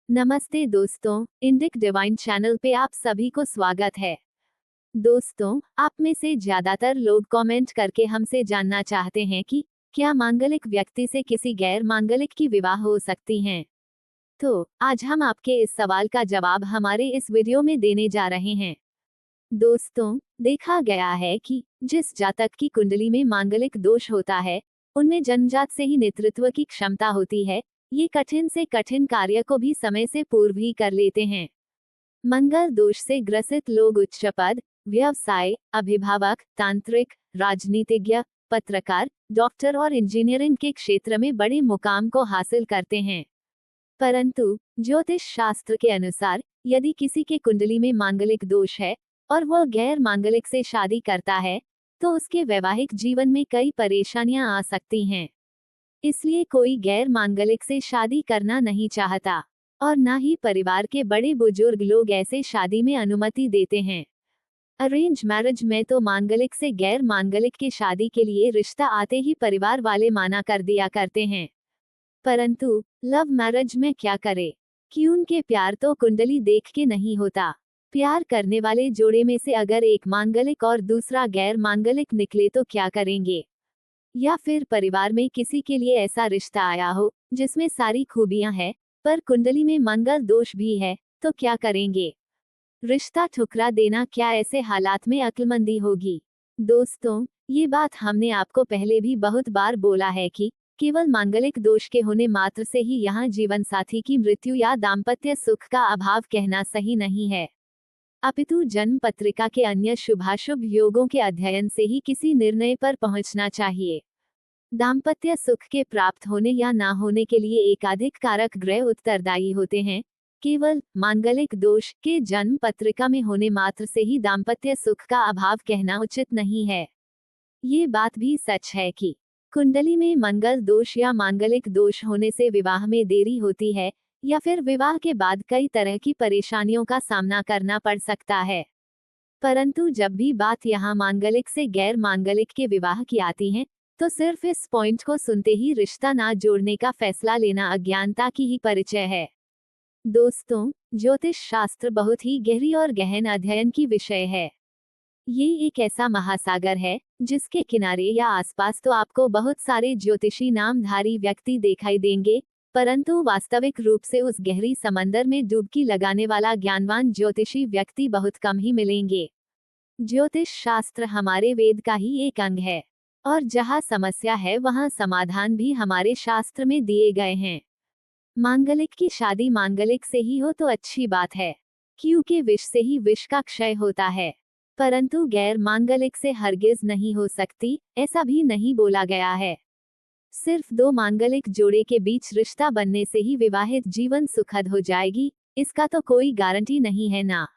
नमस्ते दोस्तों, Indic divine channel पे आप सभी को स्वागत है। दोस्तों, आप में से ज्यादातर लोग कमेंट करके हमसे जानना चाहते हैं कि क्या मांगलिक व्यक्ति से किसी गैर मांगलिक की विवाह हो सकती हैं। तो आज हम आपके इस सवाल का जवाब हमारे इस वीडियो में देने जा रहे हैं। दोस्तों, देखा गया है कि जिस जातक की कुंडली में मांगलिक दोष होता है, उनमें जन्मजात से ही नेतृत्व की क्षमता होती है। ये कठिन से कठिन कार्य को भी समय से पूर्व ही कर लेते हैं। मंगल दोष से ग्रसित लोग उच्च पद, व्यवसाय, अभिभावक, तांत्रिक, राजनीतिज्ञ, पत्रकार, डॉक्टर और इंजीनियरिंग के क्षेत्र में बड़े मुकाम को हासिल करते हैं। परंतु ज्योतिष शास्त्र के अनुसार यदि किसी के कुंडली में मांगलिक दोष है और वह गैर मांगलिक से शादी करता है, तो उसके वैवाहिक जीवन में कई परेशानियां आ सकती हैं। इसलिए कोई गैर मांगलिक से शादी करना नहीं चाहता और न ही परिवार के बड़े बुजुर्ग लोग ऐसे शादी में अनुमति देते हैं। अरेंज मैरिज में तो मांगलिक से गैर मांगलिक की शादी के लिए रिश्ता आते ही परिवार वाले माना कर दिया करते हैं। परंतु लव मैरिज में क्या करे, कि उनके प्यार तो कुंडली देख के नहीं होता। प्यार करने वाले जोड़े में से अगर एक मांगलिक और दूसरा गैर मांगलिक निकले तो क्या करेंगे? या फिर परिवार में किसी के लिए ऐसा रिश्ता आया हो जिसमें सारी खूबियां हैं, पर कुंडली में मंगल दोष भी है, तो क्या करेंगे? रिश्ता ठुकरा देना क्या ऐसे हालात में अक्लमंदी होगी? दोस्तों, ये बात हमने आपको पहले भी बहुत बार बोला है कि केवल मांगलिक दोष के होने मात्र से ही यहाँ जीवन साथी की मृत्यु या दाम्पत्य सुख का अभाव कहना सही नहीं है, अपितु जन्म पत्रिका के अन्य शुभाशुभ योगों के अध्ययन से ही किसी निर्णय पर पहुंचना चाहिए। दाम्पत्य सुख के प्राप्त होने या ना होने के लिए एकाधिक कारक ग्रह उत्तरदायी होते हैं। केवल मांगलिक दोष के जन्म पत्रिका में होने मात्र से ही दाम्पत्य सुख का अभाव कहना उचित नहीं है। ये बात भी सच है कि कुंडली में मंगल दोष या मांगलिक दोष होने से विवाह में देरी होती है या फिर विवाह के बाद कई तरह की परेशानियों का सामना करना पड़ सकता है। परंतु जब भी बात यहाँ मांगलिक से गैर मांगलिक के विवाह की आती है, तो सिर्फ इस पॉइंट को सुनते ही रिश्ता ना जोड़ने का फैसला लेना अज्ञानता की ही परिचय है। दोस्तों, ज्योतिष शास्त्र बहुत ही गहरी और गहन अध्ययन की विषय है। ये एक ऐसा महासागर है जिसके किनारे या आसपास तो आपको बहुत सारे ज्योतिषी नामधारी व्यक्ति दिखाई देंगे, परंतु वास्तविक रूप से उस गहरी समंदर में डुबकी लगाने वाला ज्ञानवान ज्योतिषी व्यक्ति बहुत कम ही मिलेंगे। ज्योतिष शास्त्र हमारे वेद का ही एक अंग है और जहाँ समस्या है वहाँ समाधान भी हमारे शास्त्र में दिए गए हैं। मांगलिक की शादी मांगलिक से ही हो तो अच्छी बात है, क्योंकि विष से ही विष का क्षय होता है, परंतु गैर मांगलिक से हरगिज नहीं हो सकती, ऐसा भी नहीं बोला गया है। सिर्फ दो मांगलिक जोड़े के बीच रिश्ता बनने से ही विवाहित जीवन सुखद हो जाएगी, इसका तो कोई गारंटी नहीं है ना,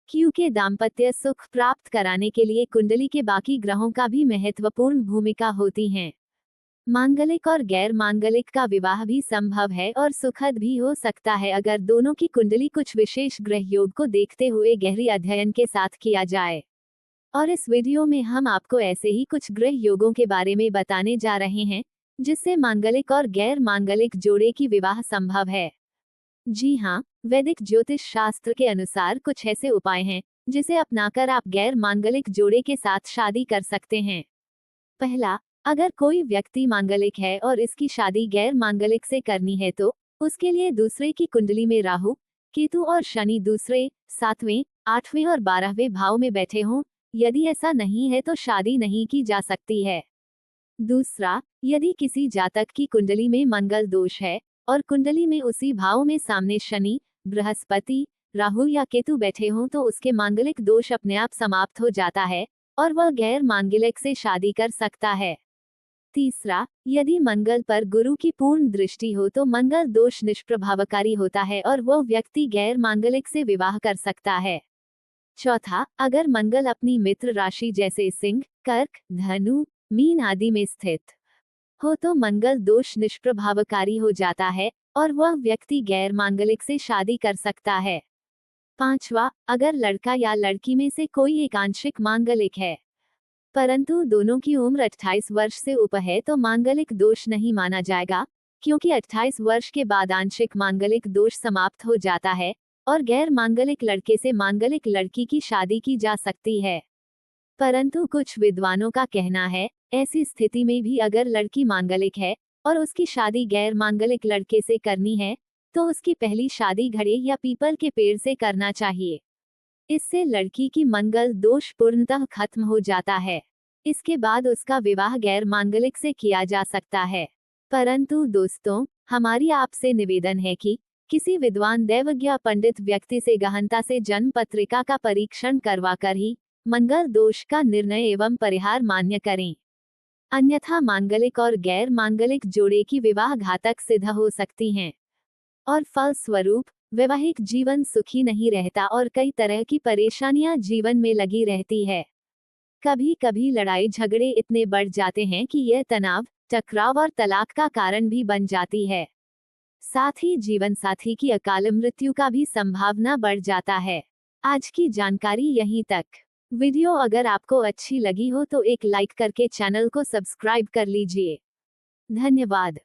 क्योंकि दाम्पत्य सुख प्राप्त कराने के लिए कुंडली के बाकी ग्रहों का भी महत्वपूर्ण भूमिका होती है। मांगलिक और गैर मांगलिक का विवाह भी संभव है और सुखद भी हो सकता है अगर दोनों की कुंडली कुछ विशेष ग्रह योग को देखते हुए गहरी अध्ययन के साथ किया जाए। और इस वीडियो में हम आपको ऐसे ही कुछ ग्रह योगों के बारे में बताने जा रहे हैं जिससे मांगलिक और गैर मांगलिक जोड़े की विवाह संभव है। जी हाँ, वैदिक ज्योतिष शास्त्र के अनुसार कुछ ऐसे उपाय हैं जिसे अपनाकर आप गैर मांगलिक जोड़े के साथ शादी कर सकते हैं। पहला, अगर कोई व्यक्ति मांगलिक है और इसकी शादी गैर मांगलिक से करनी है तो उसके लिए दूसरे की कुंडली में राहु, केतु और शनि दूसरे, 7वें, 8वें और 12वें भाव में बैठे हों। यदि ऐसा नहीं है तो शादी नहीं की जा सकती है। दूसरा, यदि किसी जातक की कुंडली में मंगल दोष है और कुंडली में उसी भाव में सामने शनि, बृहस्पति, राहु या केतु बैठे हों तो उसके मांगलिक दोष अपने आप समाप्त हो जाता है और वह गैर मांगलिक से शादी कर सकता है। तीसरा, यदि मंगल पर गुरु की पूर्ण दृष्टि हो तो मंगल दोष निष्प्रभावकारी होता है और वह व्यक्ति गैर मांगलिक से विवाह कर सकता है। चौथा, अगर मंगल अपनी मित्र राशि जैसे सिंह, कर्क, धनु, मीन आदि में स्थित हो तो मंगल दोष निष्प्रभावकारी हो जाता है और वह व्यक्ति गैर मांगलिक से शादी कर सकता है। पांचवा, अगर लड़का या लड़की में से कोई एक आंशिक मांगलिक है परंतु दोनों की उम्र 28 वर्ष से ऊपर है तो मांगलिक दोष नहीं माना जाएगा, क्योंकि 28 वर्ष के बाद आंशिक मांगलिक दोष समाप्त हो जाता है और गैर मांगलिक लड़के से मांगलिक लड़की की शादी की जा सकती है। परंतु कुछ विद्वानों का कहना है, ऐसी स्थिति में भी अगर लड़की मांगलिक है और उसकी शादी गैर मांगलिक लड़के से करनी है, तो उसकी पहली शादी घड़े या पीपल के पेड़ से करना चाहिए। इससे लड़की की मंगल दोष पूर्णतः खत्म हो जाता है। इसके बाद उसका विवाह गैर मांगलिक से किया जा सकता है। परंतु दोस्तों, हमारी आपसे निवेदन है कि किसी विद्वान दैवज्ञ पंडित व्यक्ति से गहनता से जन्म पत्रिका का परीक्षण करवाकर ही मंगल दोष का निर्णय एवं परिहार मान्य करें। अन्यथा मांगलिक और गैर मांगलिक जोड़े की विवाह घातक सिद्ध हो सकती हैं और फल स्वरूप वैवाहिक जीवन सुखी नहीं रहता और कई तरह की परेशानियां जीवन में लगी रहती है। कभी कभी लड़ाई झगड़े इतने बढ़ जाते हैं कि यह तनाव, टकराव और तलाक का कारण भी बन जाती है। साथ ही जीवन साथी की अकाल मृत्यु का भी संभावना बढ़ जाता है। आज की जानकारी यहीं तक। वीडियो अगर आपको अच्छी लगी हो तो एक लाइक करके चैनल को सब्सक्राइब कर लीजिए। धन्यवाद।